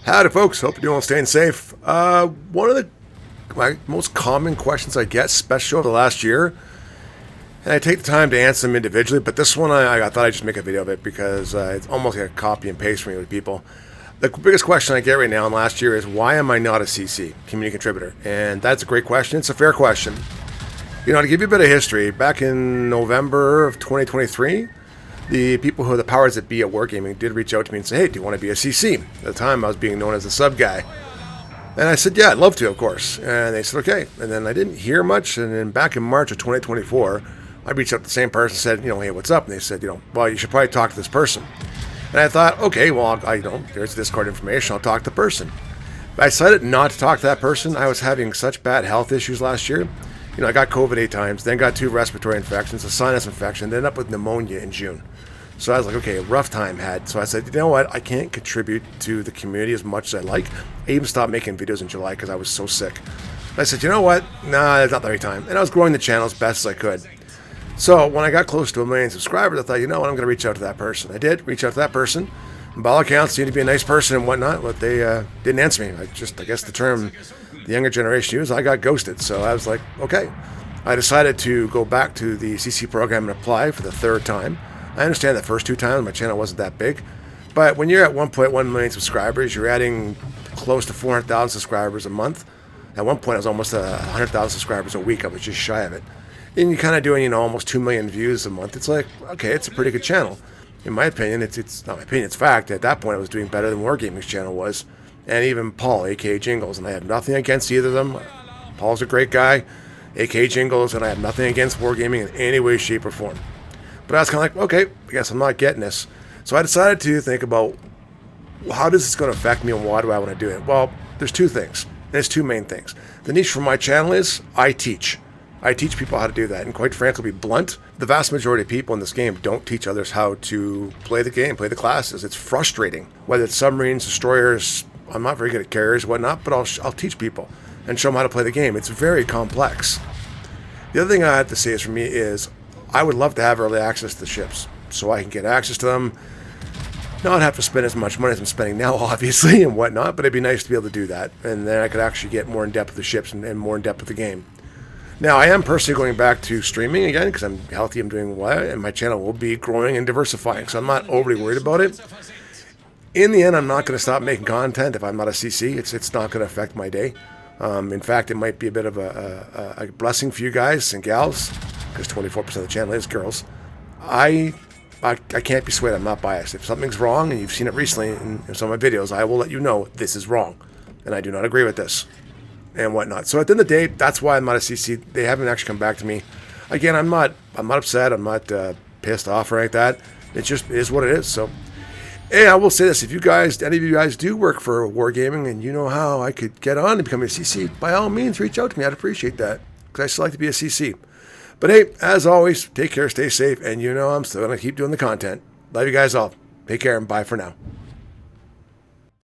Howdy, folks. Hope you're doing well, staying safe. One of my most common questions I get, especially over the last year, and I take the time to answer them individually, but this one I thought I'd just make a video of it because it's almost like a copy and paste for me with people. The biggest question I get right now and last year is, why am I not a CC, community contributor? And that's a great question. It's a fair question. You know, to give you a bit of history, back in November of 2023, the people who are the powers that be at Wargaming did reach out to me and say, hey, do you want to be a CC? At the time, I was being known as a sub guy. And I said, yeah, I'd love to, of course. And they said, okay. And then I didn't hear much. And then back in March of 2024, I reached out to the same person and said, hey, what's up? And they said, well, you should probably talk to this person. And I thought, okay, well, there's Discord information. I'll talk to the person. But I decided not to talk to that person. I was having such bad health issues last year. I got COVID 8 times, then got 2 respiratory infections, a sinus infection, then ended up with pneumonia in June. So I was like, okay, a rough time had. So I said, you know what? I can't contribute to the community as much as I like. I even stopped making videos in July because I was so sick. I said, you know what? Nah, it's not the right time. And I was growing the channel as best as I could. So when I got close to 1 million subscribers, I thought, you know what? I'm going to reach out to that person. I did reach out to that person. And by all accounts, seemed to be a nice person and whatnot, but they didn't answer me. I guess the term the younger generation used, I got ghosted. So I was like, okay. I decided to go back to the CC program and apply for the 3rd time. I understand the first 2 times my channel wasn't that big, but when you're at 1.1 million subscribers, you're adding close to 400,000 subscribers a month. At one point, I was almost 100,000 subscribers a week. I was just shy of it. And you're kind of doing, almost 2 million views a month. It's like, okay, it's a pretty good channel. In my opinion, it's not my opinion, it's fact. At that point, I was doing better than Wargaming's channel was. And even Paul, aka Jingles, and I have nothing against either of them. Paul's a great guy, aka Jingles, and I have nothing against Wargaming in any way, shape, or form. But I was kind of like, okay, I guess I'm not getting this. So I decided to think about, how does this going to affect me and why do I want to do it? Well, there's 2 things. There's 2 main things. The niche for my channel is I teach. I teach people how to do that. And quite frankly, to be blunt, the vast majority of people in this game don't teach others how to play the game, play the classes. It's frustrating. Whether it's submarines, destroyers, I'm not very good at carriers, whatnot, but I'll teach people and show them how to play the game. It's very complex. The other thing I have to say is for me is, I would love to have early access to the ships so I can get access to them. Not have to spend as much money as I'm spending now, obviously, and whatnot, but it'd be nice to be able to do that. And then I could actually get more in depth with the ships and more in depth with the game. Now, I am personally going back to streaming again because I'm healthy, I'm doing well, and my channel will be growing and diversifying, so I'm not overly worried about it. In the end, I'm not going to stop making content if I'm not a CC. It's not going to affect my day. In fact, it might be a bit of a blessing for you guys and gals, because 24% of the channel is girls. I can't be swayed. I'm not biased. If something's wrong, and you've seen it recently in some of my videos, I will let you know this is wrong, and I do not agree with this, and whatnot. So at the end of the day, that's why I'm not a CC. They haven't actually come back to me. Again, I'm not upset. I'm not pissed off or anything like that. It is what it is. So, hey, I will say this: if any of you guys do work for Wargaming, and you know how I could get on and become a CC, by all means, reach out to me. I'd appreciate that, because I still like to be a CC. But hey, as always, take care, stay safe, and I'm still going to keep doing the content. Love you guys all. Take care, and bye for now.